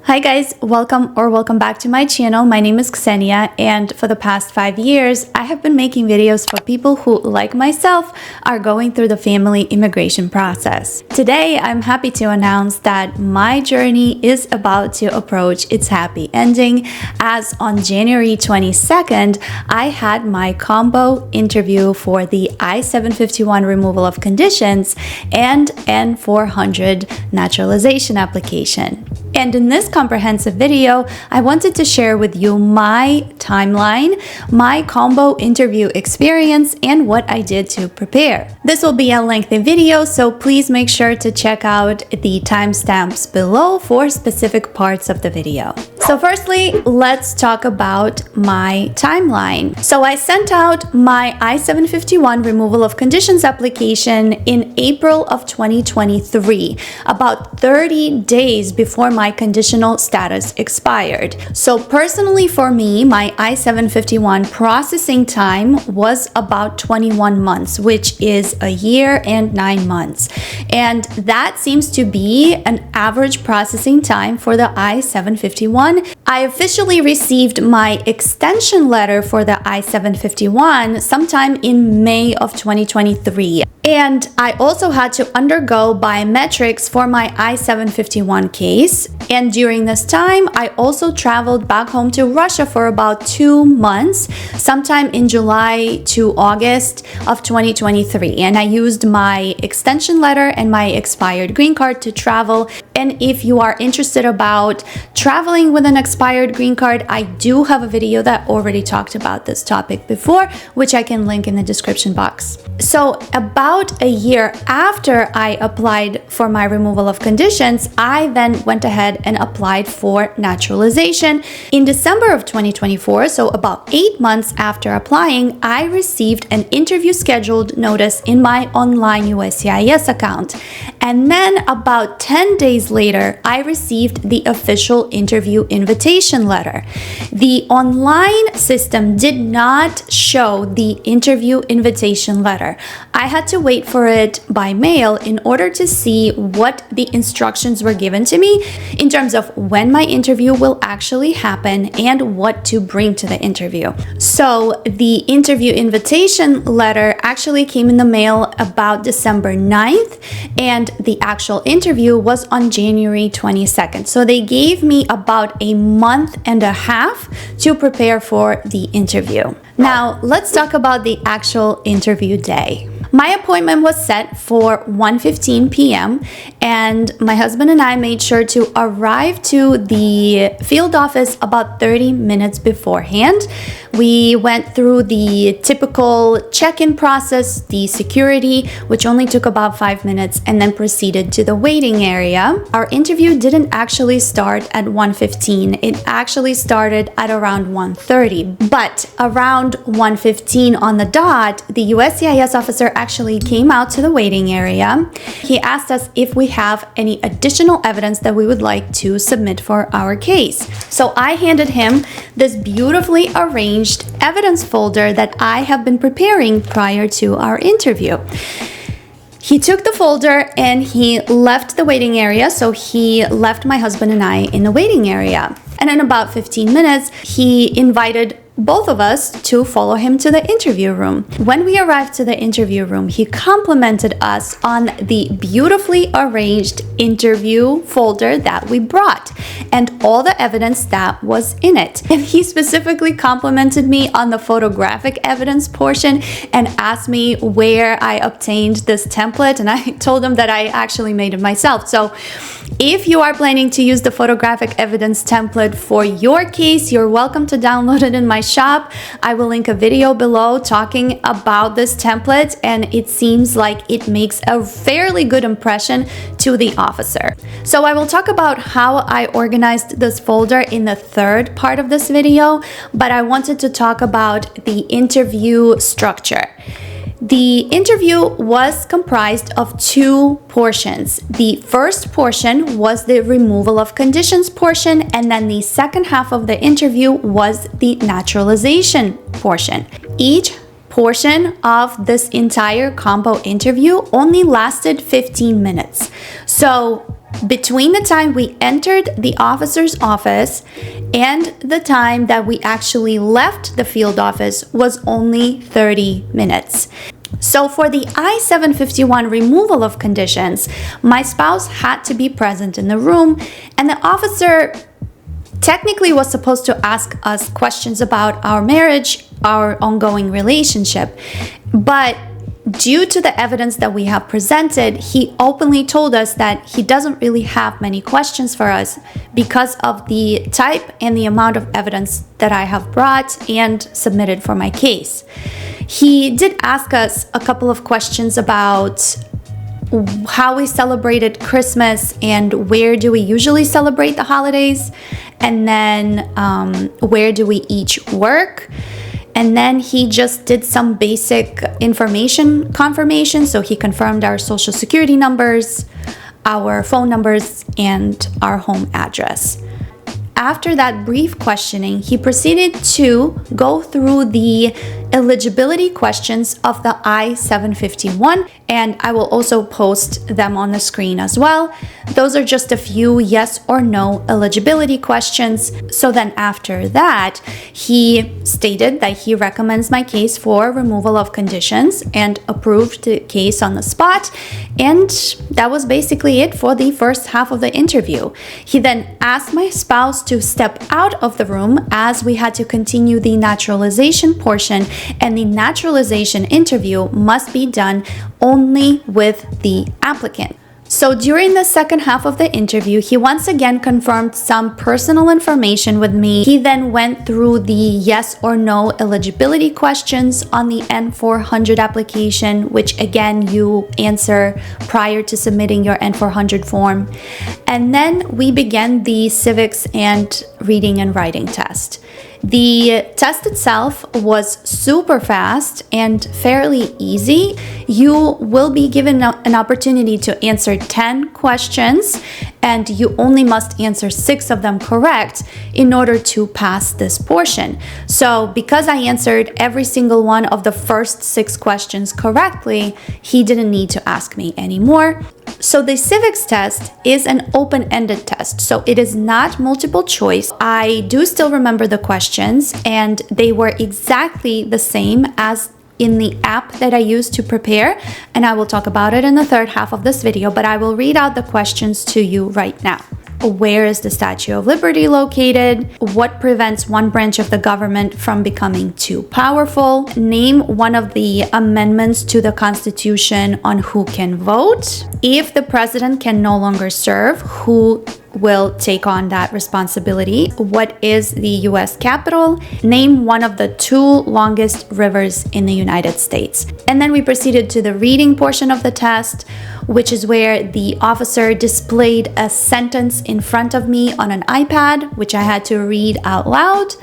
Hi guys, welcome back to my channel. My name is Ksenia, and for the past 5 years, I have been making videos for people who, like myself, are going through the family immigration process. Today, I'm happy to announce that my journey is about to approach its happy ending, as on January 22nd, I had my combo interview for the I-751 removal of conditions and N400 naturalization application. And in this comprehensive video, I wanted to share with you my timeline, my combo interview experience, and what I did to prepare. This will be a lengthy video, so please make sure to check out the timestamps below for specific parts of the video. So firstly, let's talk about my timeline. So I sent out my I-751 removal of conditions application in April of 2023, about 30 days before my conditional status expired. So personally for me, my I-751 processing time was about 21 months, which is a year and 9 months. And that seems to be an average processing time for the I-751. I officially received my extension letter for the I-751 sometime in May of 2023. And I also had to undergo biometrics for my I-751 case. And during this time, I also traveled back home to Russia for about 2 months, sometime in July to August of 2023. And I used my extension letter and my expired green card to travel. And if you are interested about traveling with an expired green card, I do have a video that already talked about this topic before, which I can link in the description box. So about a year after I applied for my removal of conditions, I then went ahead and applied for naturalization. In December of 2024, so about 8 months after applying, I received an interview scheduled notice in my online USCIS account. And then about 10 days later, I received the official interview invitation letter. The online system did not show the interview invitation letter. I had to wait for it by mail in order to see what the instructions were given to me in terms of when my interview will actually happen and what to bring to the interview. So the interview invitation letter actually came in the mail about December 9th, and the actual interview was on January 22nd. So they gave me about a month and a half to prepare for the interview. Now, let's talk about the actual interview day. My appointment was set for 1:15 p.m. and my husband and I made sure to arrive to the field office about 30 minutes beforehand. We went through the typical check-in process, the security, which only took about 5 minutes, and then proceeded to the waiting area. Our interview didn't actually start at 1:15. It actually started at around 1:30, but around 1:15 on the dot, the USCIS officer actually came out to the waiting area. He asked us if we have any additional evidence that we would like to submit for our case. So I handed him this beautifully arranged evidence folder that I have been preparing prior to our interview. He took the folder and he left the waiting area, so he left my husband and I in the waiting area. And in about 15 minutes, he invited both of us to follow him to the interview room. When we arrived to the interview room, he complimented us on the beautifully arranged interview folder that we brought and all the evidence that was in it. And he specifically complimented me on the photographic evidence portion and asked me where I obtained this template, and I told him that I actually made it myself. So if you are planning to use the photographic evidence template for your case, you're welcome to download it in my shop. I will link a video below talking about this template, and it seems like it makes a fairly good impression to the officer. So I will talk about how I organized this folder in the third part of this video, but I wanted to talk about the interview structure. The interview was comprised of 2 portions. The first portion was the removal of conditions portion, and then the second half of the interview was the naturalization portion. Each portion of this entire combo interview only lasted 15 minutes. So Between the time we entered the officer's office and the time that we actually left the field office was only 30 minutes. So for the I-751 removal of conditions, my spouse had to be present in the room, and the officer technically was supposed to ask us questions about our marriage, our ongoing relationship. But due to the evidence that we have presented, he openly told us that he doesn't really have many questions for us because of the type and the amount of evidence that I have brought and submitted for my case. He did ask us a couple of questions about how we celebrated Christmas and where do we usually celebrate the holidays, and then where do we each work. And then he just did some basic information confirmation. So he confirmed our social security numbers, our phone numbers, and our home address. After that brief questioning, he proceeded to go through the eligibility questions of the I-751, and I will also post them on the screen as well. Those are just a few yes or no eligibility questions. So then after that, he stated that he recommends my case for removal of conditions and approved the case on the spot. And that was basically it for the first half of the interview. He then asked my spouse to step out of the room as we had to continue the naturalization portion, and the naturalization interview must be done only with the applicant. So during the second half of the interview, he once again confirmed some personal information with me. He then went through the yes or no eligibility questions on the N400 application, which again you answer prior to submitting your N400 form. And then we began the civics and reading and writing test. The test itself was super fast and fairly easy. You will be given an opportunity to answer 10 questions, and you only must answer 6 of them correct in order to pass this portion. So because I answered every single one of the first 6 questions correctly, he didn't need to ask me anymore. So the civics test is an open-ended test, so it is not multiple choice. I do still remember the questions, and they were exactly the same as in the app that I used to prepare, and I will talk about it in the third half of this video, but I will read out the questions to you right now. Where is the Statue of Liberty located? What prevents one branch of the government from becoming too powerful? Name one of the amendments to the Constitution on who can vote. If the president can no longer serve, who will take on that responsibility? What is the US capital? Name one of the 2 longest rivers in the United States. And then we proceeded to the reading portion of the test, which is where the officer displayed a sentence in front of me on an iPad, which I had to read out loud.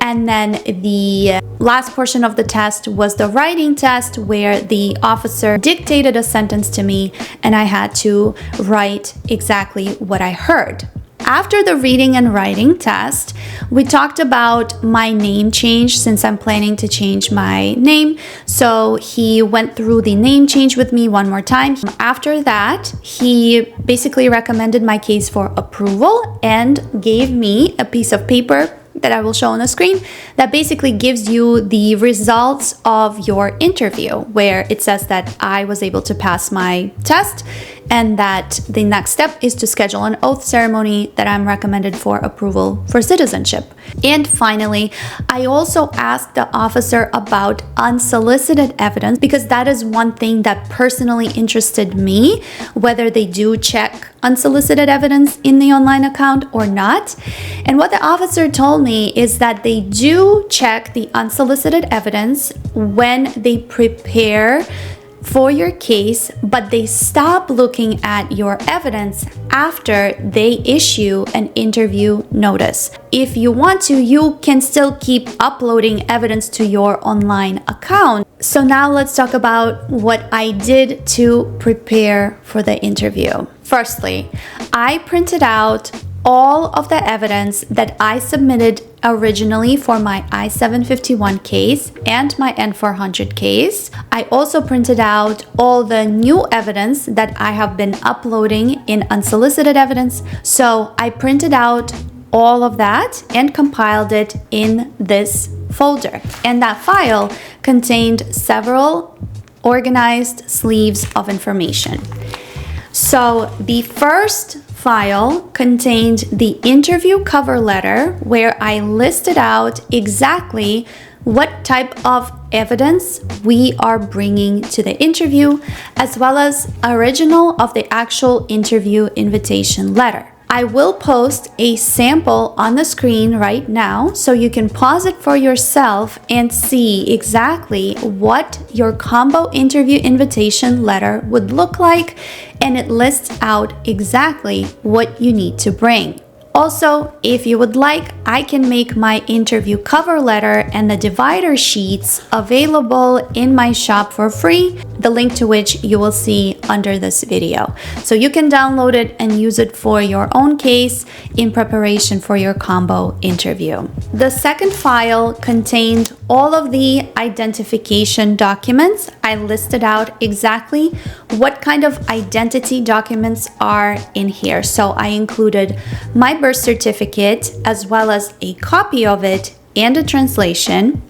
And then the last portion of the test was the writing test, where the officer dictated a sentence to me and I had to write exactly what I heard. After the reading and writing test, we talked about my name change since I'm planning to change my name. So he went through the name change with me one more time. After that, he basically recommended my case for approval and gave me a piece of paper that I will show on the screen that basically gives you the results of your interview, where it says that I was able to pass my test and that the next step is to schedule an oath ceremony that I'm recommended for approval for citizenship. And finally, I also asked the officer about unsolicited evidence, because that is one thing that personally interested me, whether they do check unsolicited evidence in the online account or not. And what the officer told me is that they do check the unsolicited evidence when they prepare for your case, but they stop looking at your evidence after they issue an interview notice. If you want to, you can still keep uploading evidence to your online account. So now let's talk about what I did to prepare for the interview. Firstly, I printed out all of the evidence that I submitted originally for my I-751 case and my N400 case. I also printed out all the new evidence that I have been uploading in unsolicited evidence. So I printed out all of that and compiled it in this folder. And that file contained several organized sleeves of information. So the first file contained the interview cover letter, where I listed out exactly what type of evidence we are bringing to the interview, as well as original of the actual interview invitation letter. I will post a sample on the screen right now so you can pause it for yourself and see exactly what your combo interview invitation letter would look like, and it lists out exactly what you need to bring. Also, if you would like, I can make my interview cover letter and the divider sheets available in my shop for free, the link to which you will see under this video. So you can download it and use it for your own case in preparation for your combo interview. The second file contained all of the identification documents. I listed out exactly what kind of identity documents are in here. So I included my birth certificate as well as a copy of it and a translation.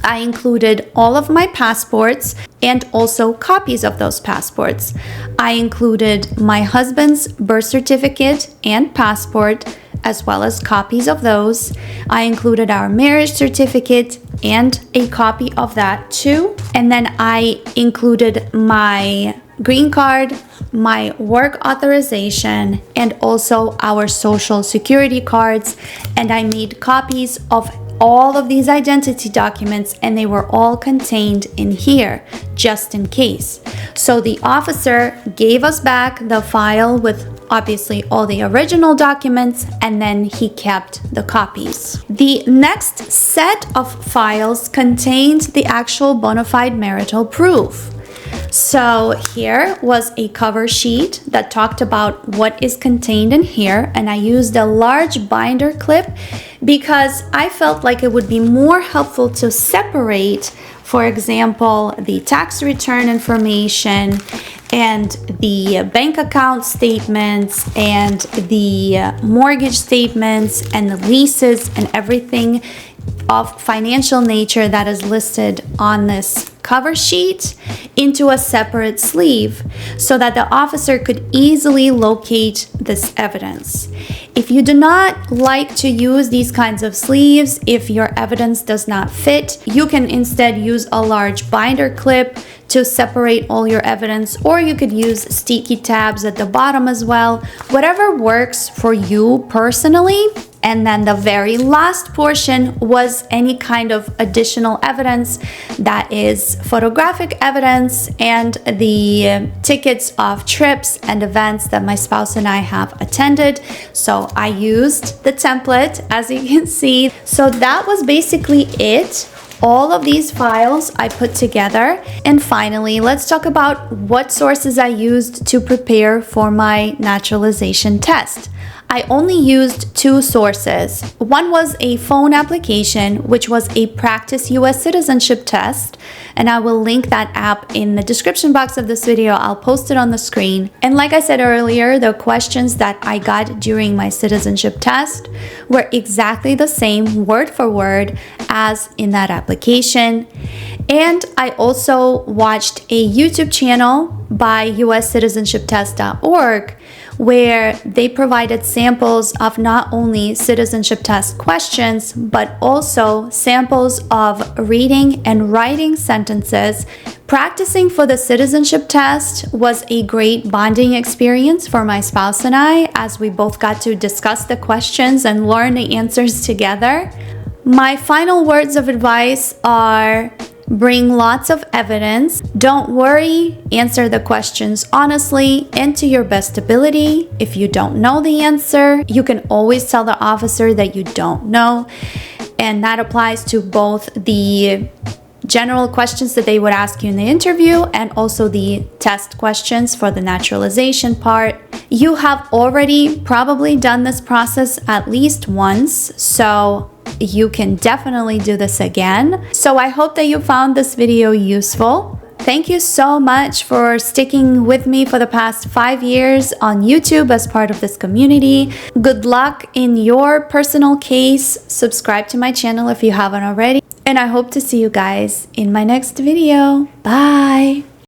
I included all of my passports and also copies of those passports. I included my husband's birth certificate and passport as well as copies of those. I included our marriage certificate and a copy of that too. And then I included my green card, my work authorization, and also our social security cards. And I made copies of all of these identity documents, and they were all contained in here just in case. So the officer gave us back the file with obviously all the original documents, and then he kept the copies. The next set of files contained the actual bona fide marital proof. So here was a cover sheet that talked about what is contained in here, and I used a large binder clip because I felt like it would be more helpful to separate, for example, the tax return information and the bank account statements and the mortgage statements and the leases and everything of financial nature that is listed on this cover sheet into a separate sleeve so that the officer could easily locate this evidence. If you do not like to use these kinds of sleeves, if your evidence does not fit, you can instead use a large binder clip to separate all your evidence, or you could use sticky tabs at the bottom as well. Whatever works for you personally. And then the very last portion was any kind of additional evidence, that is photographic evidence and the tickets of trips and events that my spouse and I have attended. So I used the template, as you can see. So that was basically it. All of these files I put together. And finally, let's talk about what sources I used to prepare for my naturalization test. I only used two sources. One was a phone application, which was a practice US citizenship test, and I will link that app in the description box of this video. I'll post it on the screen. And like I said earlier, the questions that I got during my citizenship test were exactly the same word for word as in that application. And I also watched a YouTube channel by USCitizenshiptest.org where they provided samples of not only citizenship test questions, but also samples of reading and writing sentences. Practicing for the citizenship test was a great bonding experience for my spouse and I, as we both got to discuss the questions and learn the answers together. My final words of advice are: bring lots of evidence. Don't worry, answer the questions honestly and to your best ability. If you don't know the answer, you can always tell the officer that you don't know. And that applies to both the general questions that they would ask you in the interview, and also the test questions for the naturalization part. You have already probably done this process at least once, so you can definitely do this again. So I hope that you found this video useful. Thank you so much for sticking with me for the past 5 years on YouTube as part of this community. Good luck in your personal case. Subscribe to my channel if you haven't already. And I hope to see you guys in my next video. Bye!